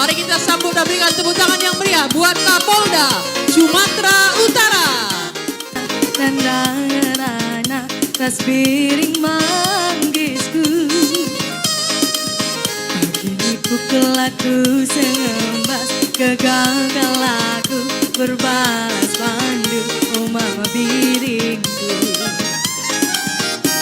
Mari kita sambut dan berikan tepuk tangan yang meriah buat Kapolda Sumatera Utara. Dan rana tas piring manggisku, kini pukul aku sengembas, kegagalan aku berbalas pandu, oh mama piringku.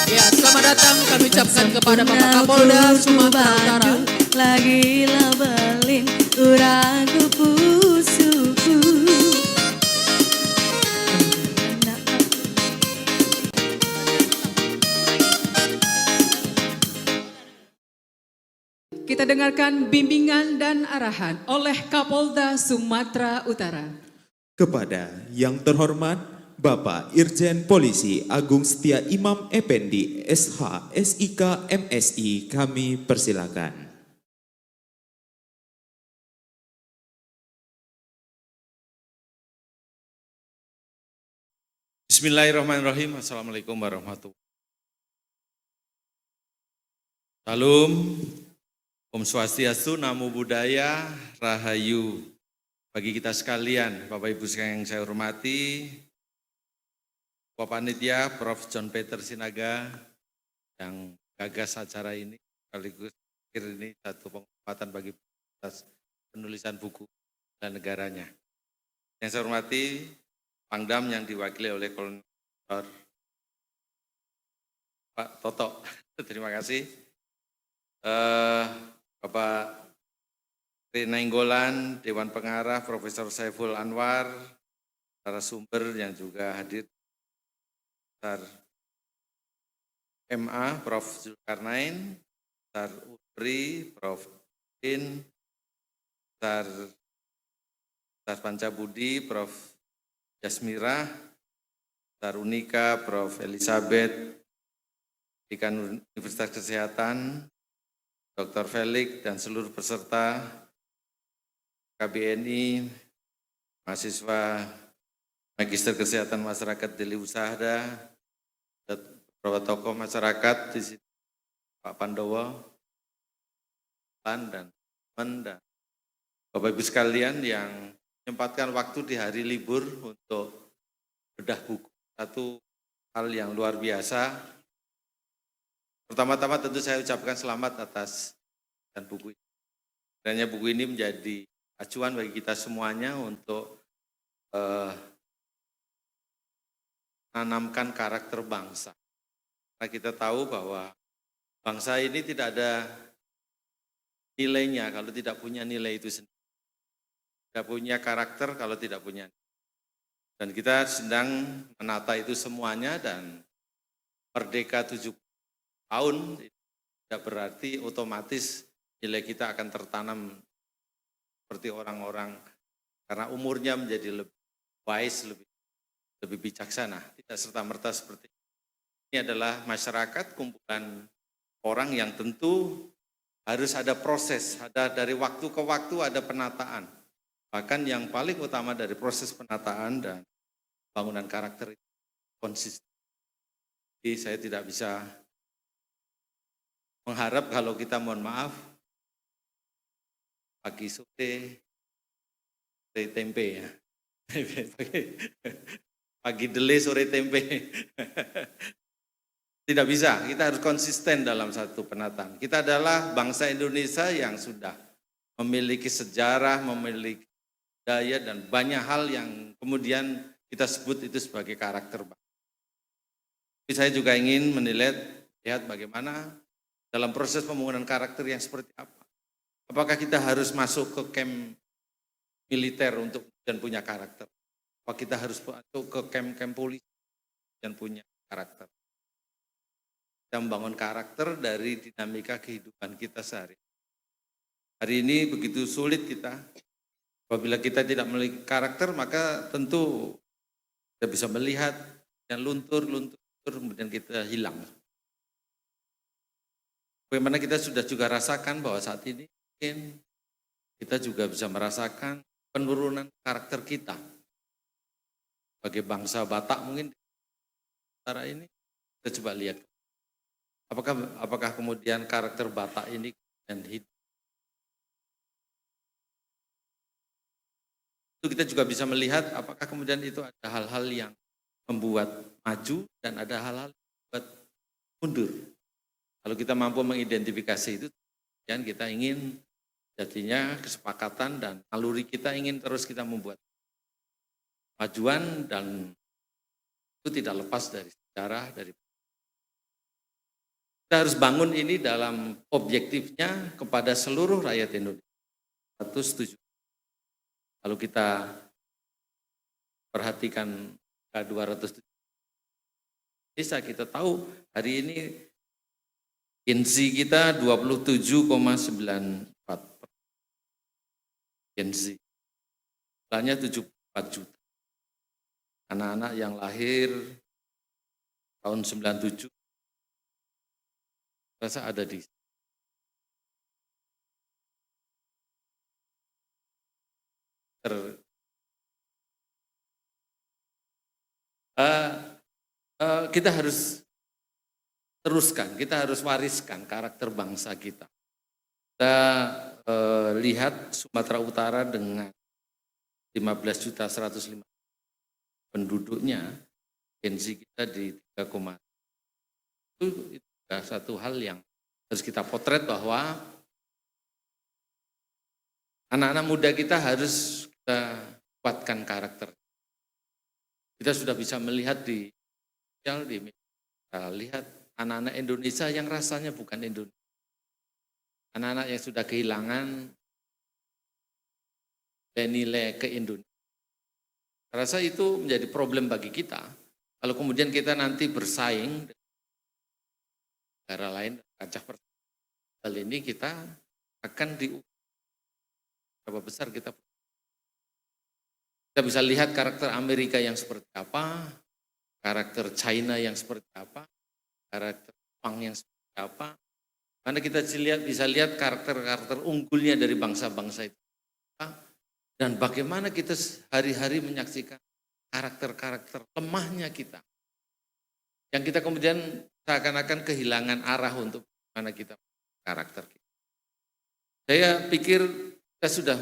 Ya, selamat datang kami ucapkan kepada Bapak Kapolda Sumatera Utara. Lagi labelin uraku pusuku. Kita dengarkan bimbingan dan arahan oleh Kapolda Sumatera Utara. Kepada yang terhormat Bapak Irjen Polisi Agung Setia Imam Effendi SH SIK MSI kami persilakan. Bismillahirrahmanirrahim. Assalamualaikum warahmatullahi wabarakatuh. Salam, Om Swastiastu, Namo Buddhaya, Rahayu. Bagi kita sekalian, Bapak Ibu sekalian yang saya hormati, Bapak Panitia, Prof. John Peter Sinaga, yang gagas acara ini, sekaligus ini satu penghormatan bagi penulisan buku dan negaranya. Yang saya hormati, Pangdam yang diwakili oleh Kolonel Pak Toto, terima kasih. Bapak Nainggolan, Dewan Pengarah, Profesor Saiful Anwar, narasumber yang juga hadir, MA, Prof. Zulkarnain, UPRI, Prof. In, Pancabudi, Prof. Jasmira, Unika, Prof. Elizabeth, Dekan Universitas Kesehatan, Dr. Felix, dan seluruh peserta KBNI, mahasiswa Magister Kesehatan Masyarakat Deli Usahada, beberapa tokoh masyarakat di sini, Pak Pandowo, dan teman dan Bapak Ibu sekalian yang menyempatkan waktu di hari libur untuk bedah buku. Satu hal yang luar biasa. Pertama-tama tentu saya ucapkan selamat atas dan buku ini. Kiranya buku ini menjadi acuan bagi kita semuanya untuk menanamkan karakter bangsa. Karena kita tahu bahwa bangsa ini tidak ada nilainya kalau tidak punya nilai itu sendiri. Tidak punya karakter kalau tidak punya. Dan kita sedang menata itu semuanya, dan merdeka 70 tahun tidak berarti otomatis nilai kita akan tertanam seperti orang-orang karena umurnya menjadi lebih wise, lebih bijaksana. Tidak serta-merta seperti itu. Ini adalah masyarakat, kumpulan orang yang tentu harus ada proses, ada dari waktu ke waktu ada penataan. Bahkan yang paling utama dari proses penataan dan bangunan karakter itu konsisten. Jadi saya tidak bisa mengharap kalau kita mohon maaf, pagi sore tempe ya. Pagi dele sore tempe. Tidak bisa, kita harus konsisten dalam satu penataan. Kita adalah bangsa Indonesia yang sudah memiliki sejarah, memiliki budaya dan banyak hal yang kemudian kita sebut itu sebagai karakter bangsa. Tapi saya juga ingin lihat bagaimana dalam proses pembangunan karakter yang seperti apa. Apakah kita harus masuk ke camp militer untuk dan punya karakter? Apakah kita harus masuk ke camp polisi dan punya karakter? Kita membangun karakter dari dinamika kehidupan kita sehari. Hari ini begitu sulit kita. Apabila kita tidak memiliki karakter, maka tentu kita bisa melihat dan luntur, kemudian kita hilang. Bagaimana kita sudah juga rasakan bahwa saat ini mungkin kita juga bisa merasakan penurunan karakter kita. Sebagai bangsa Batak mungkin antara ini, kita coba lihat. Apakah kemudian karakter Batak ini dan hidup Itu kita juga bisa melihat apakah kemudian itu ada hal-hal yang membuat maju dan ada hal-hal yang membuat mundur. Kalau kita mampu mengidentifikasi itu, dan kita ingin jadinya kesepakatan dan naluri kita ingin terus kita membuat majuan dan itu tidak lepas dari sejarah, dari kita harus bangun ini dalam objektifnya kepada seluruh rakyat Indonesia. Satu setuju. Kalau kita perhatikan K207 desa, kita tahu hari ini Gen Z kita 27,94. Gen Z. Jumlahnya 74 juta. Anak-anak yang lahir tahun 97 rasa ada di kita harus teruskan, kita harus wariskan karakter bangsa kita. Kita lihat Sumatera Utara dengan 15.105 penduduknya, Gen Z kita di 3, itu satu hal yang harus kita potret bahwa anak-anak muda kita harus kita kuatkan karakter. Kita sudah bisa melihat di kita lihat anak-anak Indonesia yang rasanya bukan Indonesia. Anak-anak yang sudah kehilangan nilai ke Indonesia. Saya rasa itu menjadi problem bagi kita. Kalau kemudian kita nanti bersaing dengan negara lain, kancah persaingan, hal ini kita akan berapa besar kita bisa lihat karakter Amerika yang seperti apa, karakter China yang seperti apa, karakter Jepang yang seperti apa. Karena kita bisa lihat karakter-karakter unggulnya dari bangsa-bangsa itu. Dan bagaimana kita hari-hari menyaksikan karakter-karakter lemahnya kita. Yang kita kemudian seakan-akan kehilangan arah untuk bagaimana kita karakter kita. Saya pikir kita sudah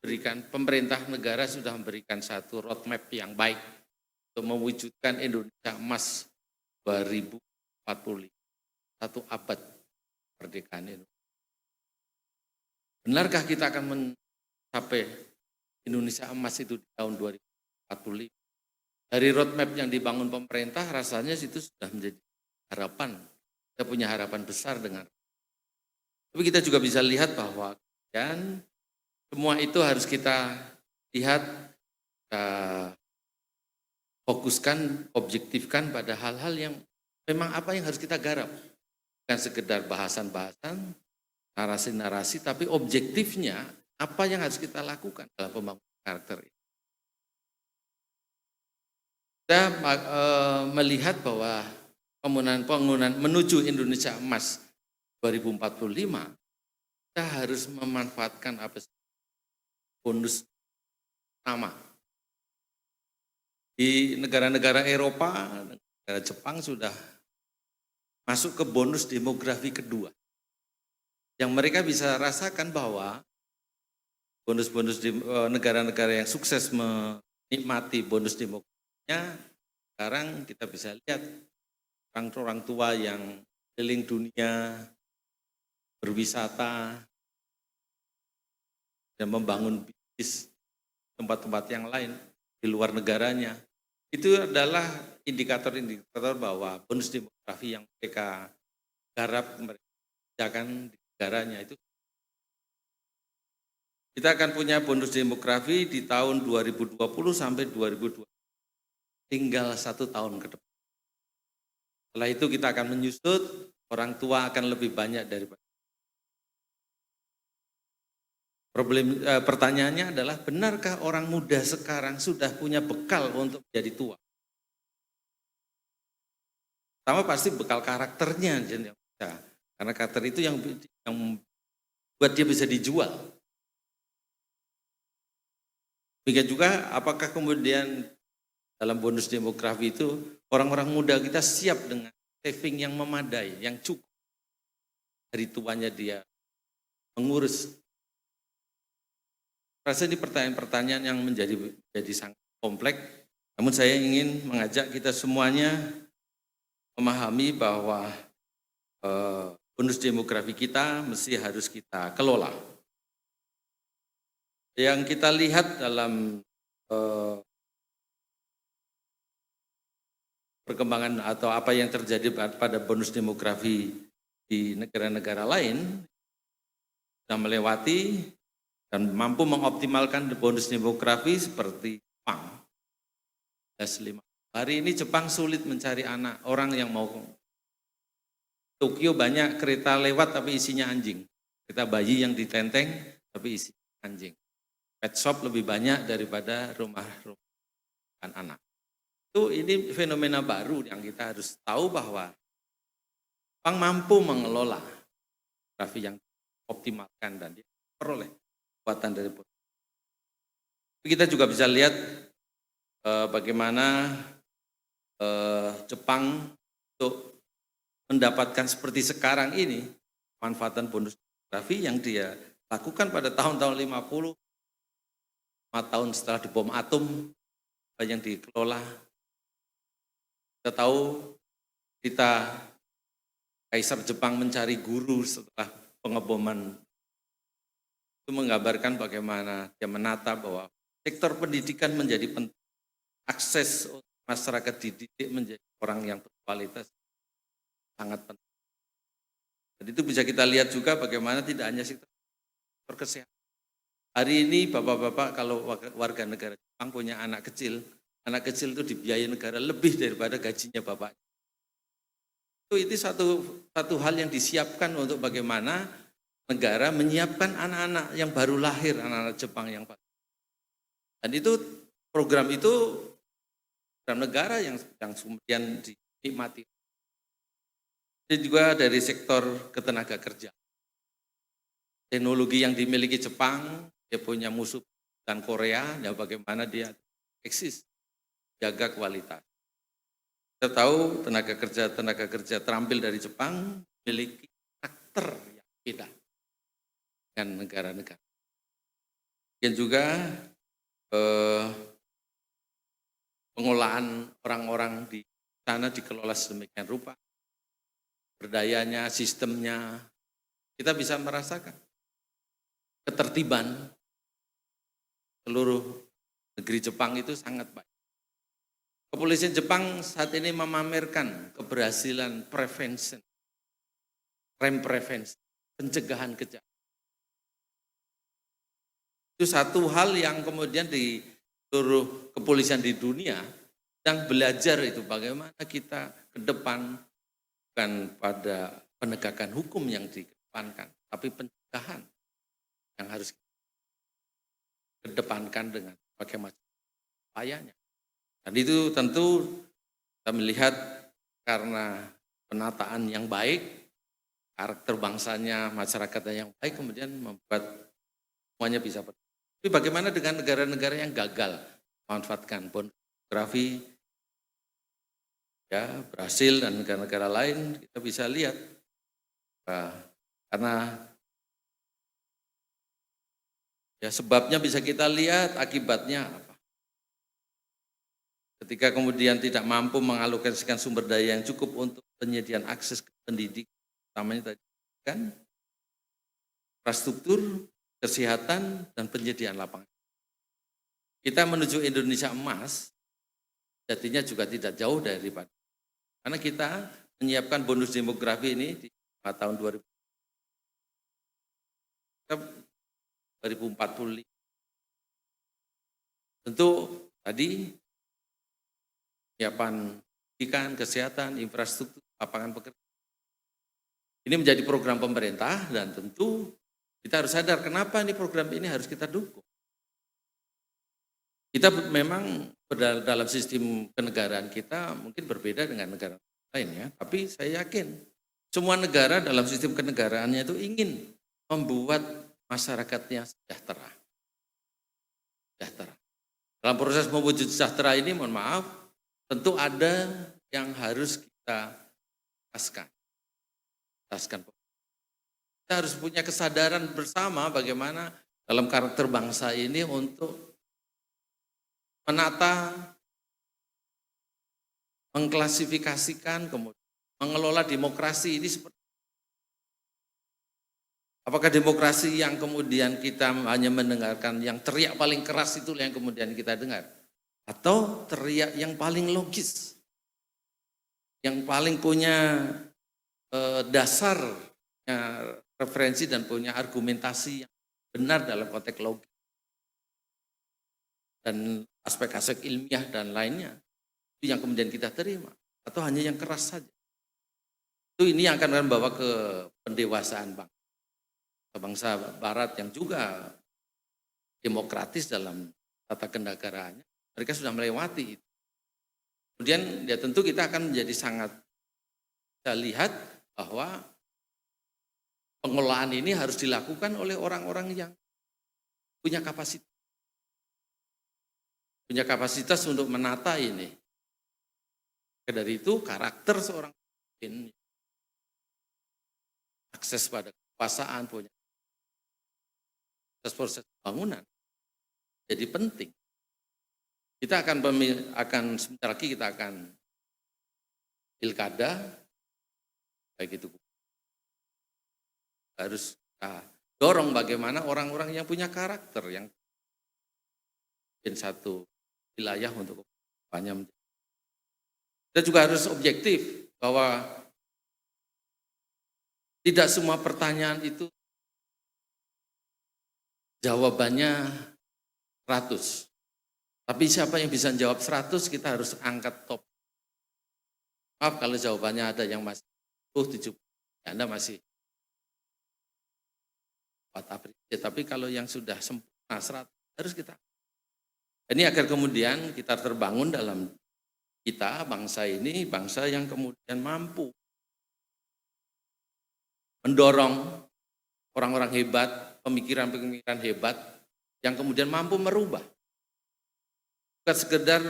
berikan, pemerintah negara sudah memberikan satu roadmap yang baik untuk mewujudkan Indonesia Emas 2045, satu abad kemerdekaan Indonesia. Benarkah kita akan mencapai Indonesia Emas itu di tahun 2045? Dari roadmap yang dibangun pemerintah rasanya itu sudah menjadi harapan. Kita punya harapan besar dengan. Tapi kita juga bisa lihat bahwa dan semua itu harus kita lihat, kita fokuskan, objektifkan pada hal-hal yang memang apa yang harus kita garap. Bukan sekedar bahasan-bahasan, narasi-narasi, tapi objektifnya apa yang harus kita lakukan dalam pembangunan karakter ini. Kita melihat bahwa pembangunan menuju Indonesia Emas 2045, kita harus memanfaatkan apa bonus utama. Di negara-negara Eropa, negara Jepang sudah masuk ke bonus demografi kedua. Yang mereka bisa rasakan bahwa bonus-bonus di negara-negara yang sukses menikmati bonus demografinya, sekarang kita bisa lihat orang tua yang keliling dunia, berwisata, dan membangun bisnis tempat-tempat yang lain di luar negaranya. Itu adalah indikator-indikator bahwa bonus demografi yang mereka garap, mereka kerjakan di negaranya itu. Kita akan punya bonus demografi di tahun 2020 sampai 2020. Tinggal 1 tahun ke depan. Setelah itu kita akan menyusut, orang tua akan lebih banyak daripada. Pertanyaannya adalah, benarkah orang muda sekarang sudah punya bekal untuk menjadi tua? Pertama pasti bekal karakternya, karena karakter itu yang buat dia bisa dijual. Demikian juga apakah kemudian dalam bonus demografi itu orang-orang muda kita siap dengan saving yang memadai, yang cukup. Dari tuanya dia mengurus Rasa ini pertanyaan-pertanyaan yang menjadi sangat kompleks. Namun saya ingin mengajak kita semuanya memahami bahwa bonus demografi kita mesti harus kita kelola. Yang kita lihat dalam perkembangan atau apa yang terjadi pada bonus demografi di negara-negara lain, sudah melewati dan mampu mengoptimalkan bonus demografi seperti Jepang. Hari ini Jepang sulit mencari anak, orang yang mau. Tokyo banyak kereta lewat tapi isinya anjing. Kereta bayi yang ditenteng tapi isinya anjing. Pet shop lebih banyak daripada rumah-rumah anak. Ini fenomena baru yang kita harus tahu bahwa Jepang mampu mengelola demografi yang optimalkan dan dia peroleh kekuatan dari politik. Kita juga bisa lihat bagaimana Jepang untuk mendapatkan seperti sekarang ini manfaatan bonus demografi yang dia lakukan pada tahun-tahun 50, 5 tahun setelah dibom atom yang dikelola. Kita tahu Kaisar Jepang mencari guru setelah pengeboman. Itu menggambarkan bagaimana dia menata bahwa sektor pendidikan menjadi penting. Akses masyarakat dididik menjadi orang yang berkualitas sangat penting. Dan itu bisa kita lihat juga bagaimana tidak hanya sektor kesehatan. Hari ini bapak-bapak kalau warga negara Jepang punya anak kecil itu dibiayai negara lebih daripada gajinya bapaknya. Itu satu hal yang disiapkan untuk bagaimana negara menyiapkan anak-anak yang baru lahir, anak-anak Jepang yang baru. Dan itu program negara yang kemudian dinikmati. Dan juga dari sektor ketenaga kerja. Teknologi yang dimiliki Jepang, dia punya musuh dan Korea, ya bagaimana dia eksis. Jaga kualitas. Kita tahu tenaga kerja terampil dari Jepang memiliki karakter yang beda dengan negara-negara. Dan juga pengolahan orang-orang di sana dikelola sedemikian rupa. Berdayanya, sistemnya, kita bisa merasakan ketertiban seluruh negeri Jepang itu sangat baik. Kepolisian Jepang saat ini memamerkan keberhasilan prevention, pencegahan kejahatan. Itu satu hal yang kemudian di seluruh kepolisian di dunia sedang belajar itu bagaimana kita ke depan bukan pada penegakan hukum yang dikedepankan, tapi pencegahan yang harus kedepankan dengan berbagai macam upayanya. Dan itu tentu kita melihat karena penataan yang baik, karakter bangsanya, masyarakatnya yang baik, kemudian membuat semuanya bisa berjalan. Tapi bagaimana dengan negara-negara yang gagal memanfaatkan bonus demografi, ya Brasil dan negara-negara lain kita bisa lihat karena ya sebabnya bisa kita lihat, akibatnya apa? Ketika kemudian tidak mampu mengalokasikan sumber daya yang cukup untuk penyediaan akses ke pendidikan, utamanya tadi kan infrastruktur, kesehatan, dan penyediaan lapangan. Kita menuju Indonesia emas, jadinya juga tidak jauh daripada. Karena kita menyiapkan bonus demografi ini di tahun 2045. Tentu tadi penyiapan pendidikan, kesehatan, infrastruktur, lapangan pekerjaan. Ini menjadi program pemerintah dan tentu kita harus sadar kenapa ini program ini harus kita dukung. Kita memang dalam sistem kenegaraan kita mungkin berbeda dengan negara lain ya, tapi saya yakin semua negara dalam sistem kenegaraannya itu ingin membuat masyarakatnya sejahtera. Dalam proses mewujud sejahtera ini, mohon maaf, tentu ada yang harus kita lepaskan. Kita harus punya kesadaran bersama bagaimana dalam karakter bangsa ini untuk menata, mengklasifikasikan, kemudian mengelola demokrasi ini seperti apakah demokrasi yang kemudian kita hanya mendengarkan yang teriak paling keras itu yang kemudian kita dengar? Atau teriak yang paling logis, yang paling punya dasar, referensi dan punya argumentasi yang benar dalam konteks logis dan aspek-aspek ilmiah dan lainnya, itu yang kemudian kita terima, atau hanya yang keras saja. Itu ini yang akan membawa ke pendewasaan bangsa Barat yang juga demokratis dalam tata kendagaraannya. Mereka sudah melewati itu. Kemudian ya tentu kita akan menjadi sangat, kita lihat bahwa pengelolaan ini harus dilakukan oleh orang-orang yang punya kapasitas. Punya kapasitas untuk menata ini. Dari itu karakter seorang pemimpin, akses pada kekuasaan, punya proses pembangunan jadi penting. Kita akan sebentar lagi kita akan pilkada, baik itu harus kita dorong bagaimana orang-orang yang punya karakter yang satu wilayah untuk banyak. Kita juga harus objektif bahwa tidak semua pertanyaan itu jawabannya 100. Tapi siapa yang bisa jawab 100, kita harus angkat top. Maaf kalau jawabannya ada yang masih 70, Anda masih 4 apresiasi. Tapi kalau yang sudah sempurna 100, harus kita. Ini agar kemudian kita terbangun dalam kita, bangsa ini, bangsa yang kemudian mampu mendorong orang-orang hebat, pemikiran-pemikiran hebat, yang kemudian mampu merubah. Bukan sekedar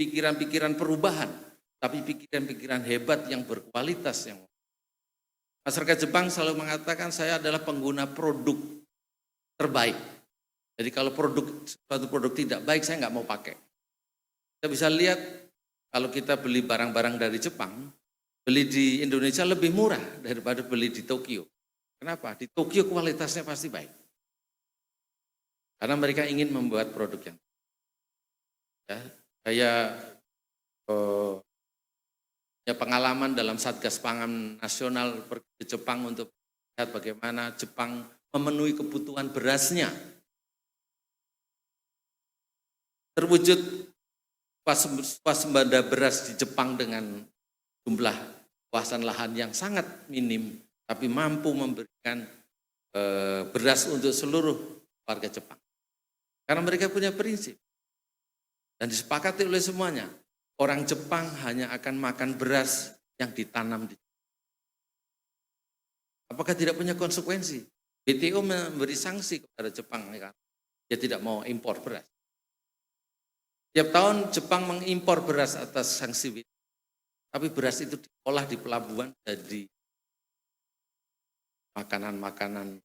pikiran-pikiran perubahan, tapi pikiran-pikiran hebat yang berkualitas. Masyarakat Jepang selalu mengatakan saya adalah pengguna produk terbaik. Jadi kalau suatu produk tidak baik, saya nggak mau pakai. Kita bisa lihat kalau kita beli barang-barang dari Jepang, beli di Indonesia lebih murah daripada beli di Tokyo. Kenapa? Di Tokyo kualitasnya pasti baik. Karena mereka ingin membuat produk yang saya punya pengalaman dalam Satgas Pangan Nasional pergi ke Jepang untuk melihat bagaimana Jepang memenuhi kebutuhan berasnya. Terwujud swasembada beras di Jepang dengan jumlah luasan lahan yang sangat minim, tapi mampu memberikan beras untuk seluruh warga Jepang. Karena mereka punya prinsip. Dan disepakati oleh semuanya, orang Jepang hanya akan makan beras yang ditanam di Jepang. Apakah tidak punya konsekuensi? WTO memberi sanksi kepada Jepang, dia tidak mau impor beras. Tiap tahun Jepang mengimpor beras atas sanksi WTO, tapi beras itu diolah di pelabuhan jadi makanan-makanan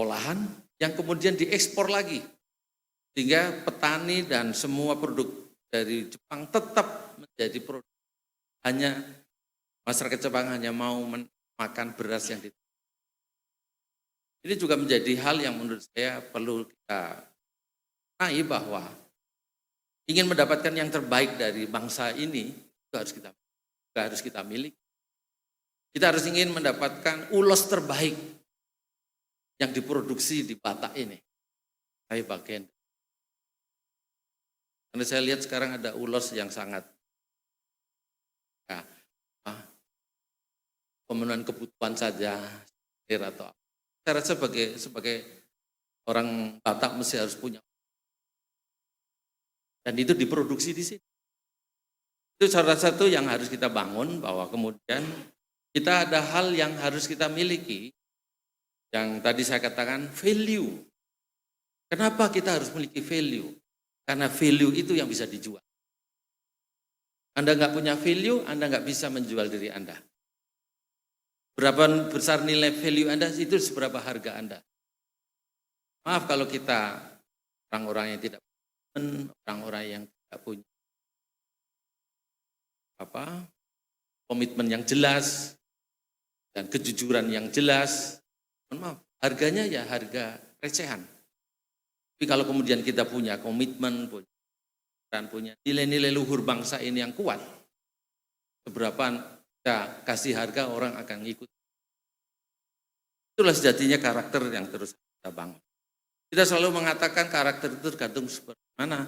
olahan yang kemudian diekspor lagi. Sehingga petani dan semua produk dari Jepang tetap menjadi produk. Hanya masyarakat Jepang hanya mau makan beras yang Ini juga menjadi hal yang menurut saya perlu kita naik bahwa ingin mendapatkan yang terbaik dari bangsa ini itu harus kita miliki. Kita harus ingin mendapatkan ulos terbaik yang diproduksi di Batak ini. Saya bagian. Karena saya lihat sekarang ada ulos yang sangat pemenuhan kebutuhan saja atau saya rasa sebagai orang Batak mesti harus punya, dan itu diproduksi di sini. Itu salah satu yang harus kita bangun, bahwa kemudian kita ada hal yang harus kita miliki, yang tadi saya katakan value. Kenapa kita harus memiliki value? Karena value itu yang bisa dijual. Anda nggak punya value, Anda nggak bisa menjual diri Anda. Berapa besar nilai value Anda, itu seberapa harga Anda. Maaf kalau kita orang-orang yang tidak orang-orang yang tidak punya komitmen yang jelas dan kejujuran yang jelas. Mohon maaf, harganya ya harga recehan. Tapi kalau kemudian kita punya komitmen, punya nilai-nilai luhur bangsa ini yang kuat, seberapa kita kasih harga orang akan ngikut. Itulah sejatinya karakter yang terus kita bangun. Kita selalu mengatakan karakter itu tergantung seperti mana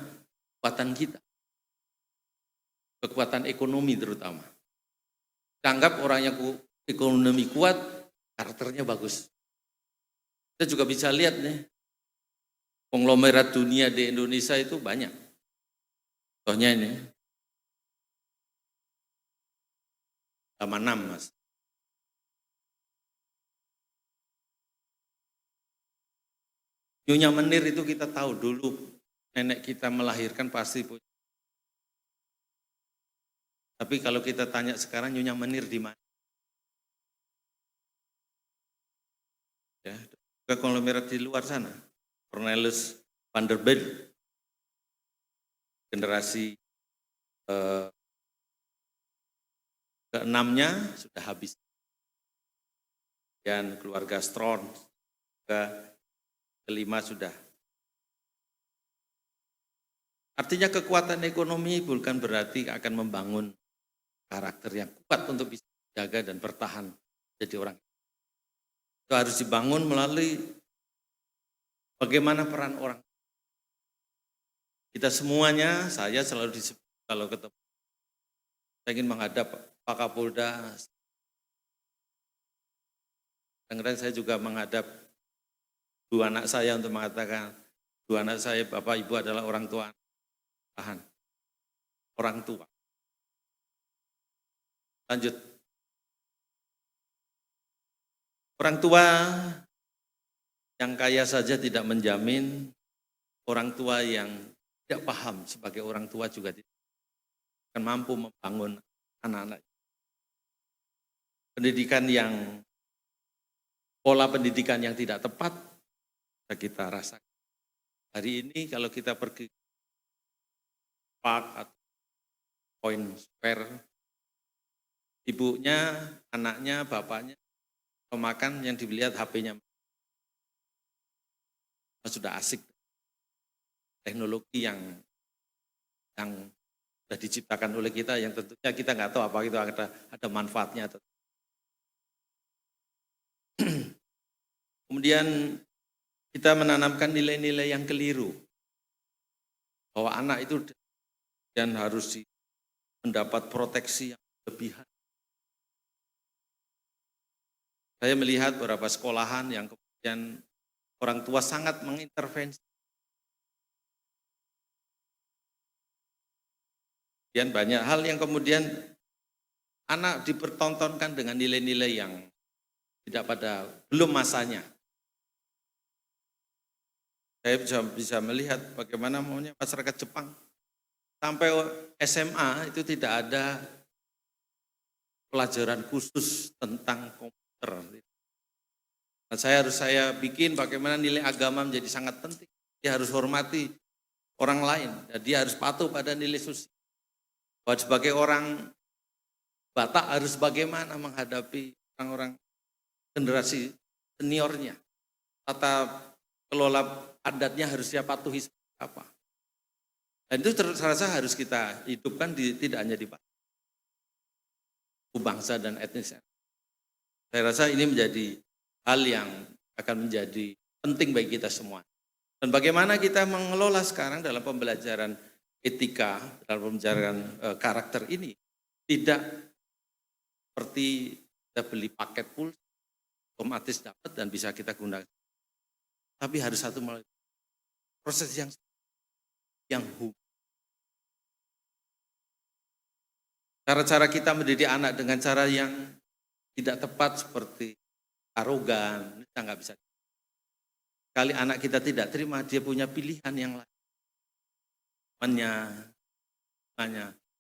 kekuatan kita. Kekuatan ekonomi terutama. Kita anggap orang yang ekonomi kuat, karakternya bagus. Kita juga bisa lihat nih, konglomerat dunia di Indonesia itu banyak. Contohnya ini, sama 6 Mas. Nyonya Menir itu kita tahu dulu, nenek kita melahirkan pasti punya. Tapi kalau kita tanya sekarang Nyonya Menir di mana? Ya, juga konglomerat di luar sana. Cornelis Vanderbilt, generasi ke-6-nya sudah habis. Dan keluarga Strauss, ke-5 sudah. Artinya kekuatan ekonomi bukan berarti akan membangun karakter yang kuat untuk bisa jaga dan bertahan jadi orang. Itu harus dibangun melalui bagaimana peran orang. Kita semuanya, saya selalu disebut kalau ketemu, saya ingin menghadap Pak Kapolda. Kadang-kadang saya juga menghadap dua anak saya untuk mengatakan, dua anak saya, Bapak Ibu adalah orang tua. Tahan. Orang tua. Lanjut. Orang tua yang kaya saja tidak menjamin, orang tua yang tidak paham sebagai orang tua juga tidak akan mampu membangun anak-anak. Pola pendidikan yang tidak tepat, kita rasakan. Hari ini kalau kita pergi park atau point square, ibunya, anaknya, bapaknya, makan yang dilihat HP-nya. Sudah asik. Teknologi yang sudah diciptakan oleh kita, yang tentunya kita nggak tahu apa itu ada manfaatnya. Kemudian kita menanamkan nilai-nilai yang keliru. Bahwa anak itu dan harus mendapat proteksi yang berlebihan. Saya melihat beberapa sekolahan yang kemudian orang tua sangat mengintervensi. Dan banyak hal yang kemudian anak dipertontonkan dengan nilai-nilai yang belum masanya. Saya bisa melihat bagaimana maunya masyarakat Jepang. Sampai SMA itu tidak ada pelajaran khusus tentang komputer. Nah, saya bikin bagaimana nilai agama menjadi sangat penting. Dia harus hormati orang lain. Dan dia harus patuh pada nilai sosial. Bahwa sebagai orang Batak harus bagaimana menghadapi orang-orang generasi seniornya. Tata kelola adatnya harus dia patuhi seperti apa. Dan itu saya rasa harus kita hidupkan tidak hanya di bangsa dan etnis. Saya rasa ini menjadi hal yang akan menjadi penting bagi kita semua. Dan bagaimana kita mengelola sekarang dalam pembelajaran etika, dalam pembelajaran karakter ini, tidak seperti kita beli paket pulsa, otomatis dapat dan bisa kita gunakan. Tapi harus satu melalui proses yang hukum. Cara-cara kita mendidik anak dengan cara yang tidak tepat seperti arogan, kita nggak bisa. Kali anak kita tidak terima, dia punya pilihan yang lain. Temannya,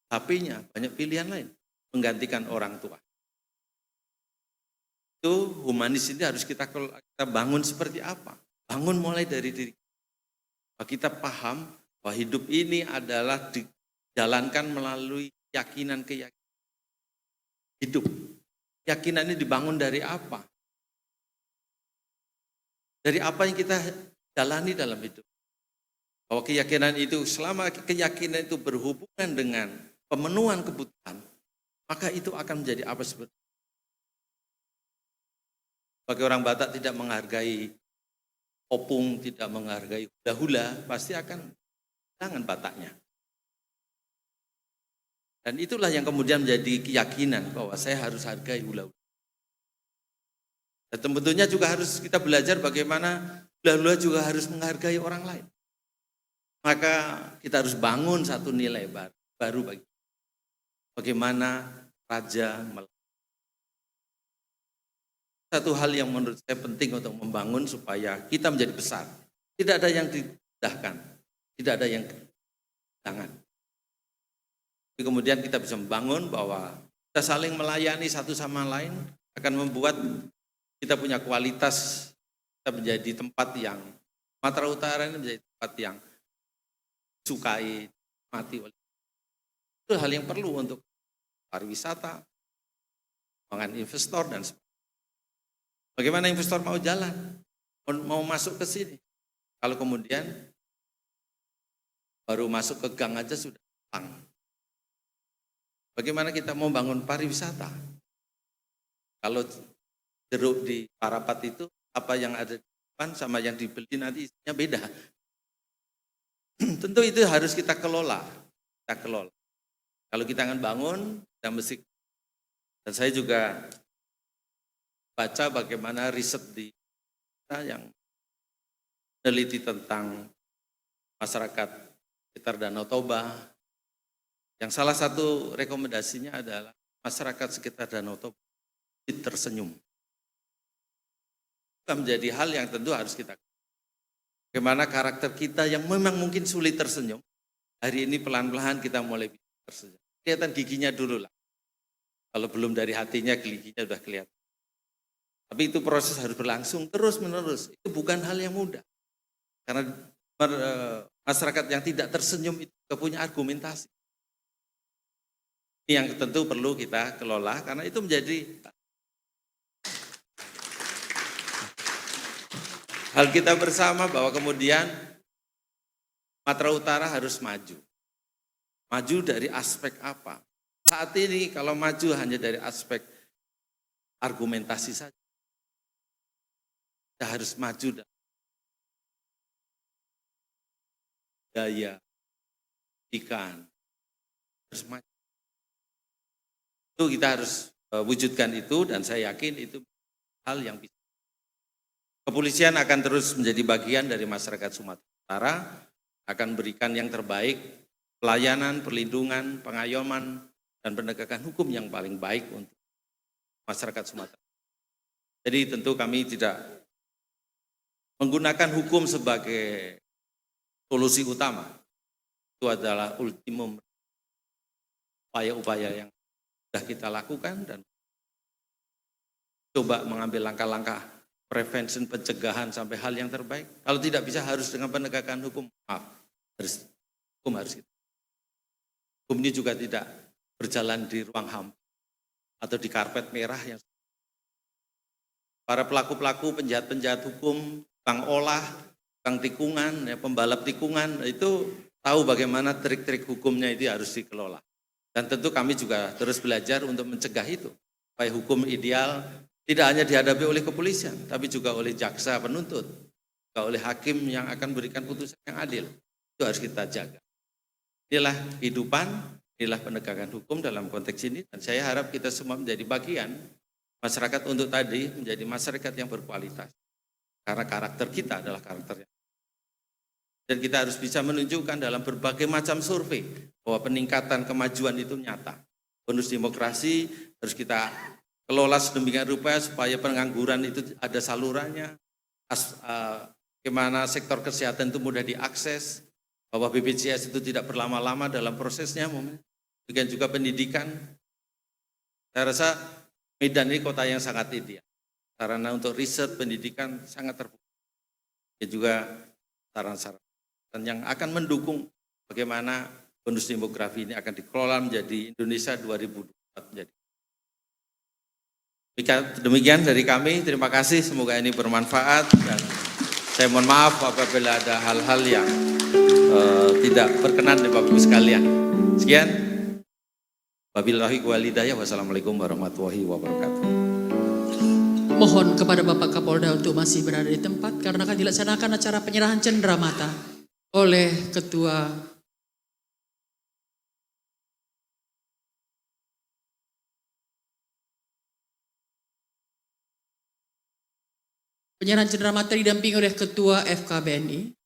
HP-nya, banyak pilihan lain. Menggantikan orang tua. Itu humanis ini harus kita bangun seperti apa? bangun mulai dari diri. Bahwa kita paham bahwa hidup ini adalah dijalankan melalui keyakinan-keyakinan hidup. Keyakinan ini dibangun dari apa? Dari apa yang kita jalani dalam hidup. Bahwa keyakinan itu, selama keyakinan itu berhubungan dengan pemenuhan kebutuhan, maka itu akan menjadi apa sebenarnya? Bagi orang Batak tidak menghargai opung, tidak menghargai hula-hula, pasti akan kehilangan Bataknya. Dan itulah yang kemudian menjadi keyakinan bahwa saya harus hargai hula-hula. Dan tentunya juga harus kita belajar bagaimana hula-hula juga harus menghargai orang lain. Maka kita harus bangun satu nilai baru bagi bagaimana raja. Satu hal yang menurut saya penting untuk membangun supaya kita menjadi besar. Tidak ada yang didahkan, tidak ada yang kehilangan. Kemudian kita bisa membangun bahwa kita saling melayani satu sama lain akan membuat kita punya kualitas, kita menjadi tempat yang, Sumatera Utara ini menjadi tempat yang disukai, mati oleh. Itu hal yang perlu untuk pariwisata, pengembangan investor dan sebagainya. Bagaimana investor mau jalan, mau masuk ke sini? Kalau kemudian baru masuk ke gang aja sudah hilang. Bagaimana kita mau bangun pariwisata? Kalau jeruk di Parapat itu, apa yang ada di depan sama yang dibeli nanti isinya beda. Tentu itu harus kita kelola. Kalau kita akan bangun, kita mesti. Dan saya juga baca bagaimana riset di kita yang meneliti tentang masyarakat sekitar Danau Toba. Yang salah satu rekomendasinya adalah masyarakat sekitar Danau Toba tersenyum. Itu menjadi hal yang tentu harus kita. Bagaimana karakter kita yang memang mungkin sulit tersenyum, hari ini pelan-pelan kita mulai bisa tersenyum. Kelihatan giginya dulu lah. Kalau belum dari hatinya, giginya sudah kelihatan. Tapi itu proses harus berlangsung terus-menerus. Itu bukan hal yang mudah. Karena masyarakat yang tidak tersenyum itu juga punya argumentasi. Ini yang tentu perlu kita kelola, karena itu menjadi hal kita bersama bahwa kemudian Sumatera Utara harus maju. Maju dari aspek apa? Saat ini kalau maju hanya dari aspek argumentasi saja. Kita harus maju dalam daya, ikan, harus maju. Itu kita harus wujudkan itu dan saya yakin itu hal yang bisa. Kepolisian akan terus menjadi bagian dari masyarakat Sumatera Utara, akan berikan yang terbaik, pelayanan, perlindungan, pengayoman, dan penegakan hukum yang paling baik untuk masyarakat Sumatera. Jadi tentu kami tidak menggunakan hukum sebagai solusi utama. Itu adalah ultimum upaya-upaya yang sudah kita lakukan dan coba mengambil langkah-langkah prevention, pencegahan sampai hal yang terbaik. Kalau tidak bisa harus dengan penegakan hukum. Maaf, hukum harus kita. Hukum ini juga tidak berjalan di ruang hampa atau di karpet merah yang para pelaku-pelaku, penjahat-penjahat hukum, tukang olah, tukang tikungan, ya, pembalap tikungan, itu tahu bagaimana trik-trik hukumnya itu harus dikelola. Dan tentu kami juga terus belajar untuk mencegah itu. Supaya hukum ideal tidak hanya dihadapi oleh kepolisian, tapi juga oleh jaksa penuntut, juga oleh hakim yang akan berikan putusan yang adil. Itu harus kita jaga. Inilah kehidupan, inilah penegakan hukum dalam konteks ini. Dan saya harap kita semua menjadi bagian masyarakat untuk tadi menjadi masyarakat yang berkualitas. Karena karakter kita adalah karakter yang. Dan kita harus bisa menunjukkan dalam berbagai macam survei bahwa peningkatan kemajuan itu nyata. Bonus demokrasi harus kita kelola sedemikian rupa supaya pengangguran itu ada salurannya. Bagaimana sektor kesehatan itu mudah diakses, bahwa BPJS itu tidak berlama-lama dalam prosesnya. Demikian juga pendidikan. Saya rasa Medan ini kota yang sangat ideal. Sarana untuk riset pendidikan sangat terbuka. juga saran-saran yang akan mendukung bagaimana bonus demografi ini akan dikelola menjadi Indonesia 2024 menjadi. Demikian dari kami, terima kasih, semoga ini bermanfaat dan saya mohon maaf apabila ada hal-hal yang tidak berkenan di Bapak Ibu sekalian. Sekian, wabillahi walhidayah, wassalamualaikum warahmatullahi wabarakatuh. Mohon kepada Bapak Kapolda untuk masih berada di tempat karena akan dilaksanakan acara penyerahan cenderamata oleh Ketua penyerahan cenderamata didampingi oleh Ketua FKBNI.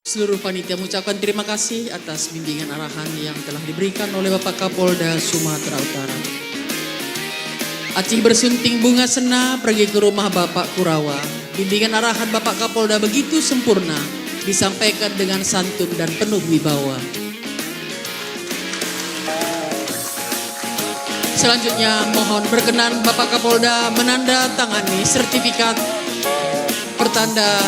Seluruh panitia mengucapkan terima kasih atas bimbingan arahan yang telah diberikan oleh Bapak Kapolda Sumatera Utara. Acih bersunting bunga sena pergi ke rumah Bapak Kurawa. Bimbingan arahan Bapak Kapolda begitu sempurna, disampaikan dengan santun dan penuh wibawa. Selanjutnya mohon berkenan Bapak Kapolda menandatangani sertifikat pertanda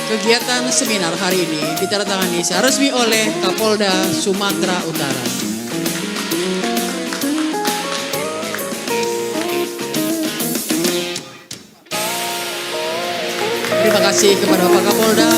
kegiatan seminar hari ini ditandatangani secara resmi oleh Kapolda Sumatera Utara. Terima kasih kepada Bapak Kapolda.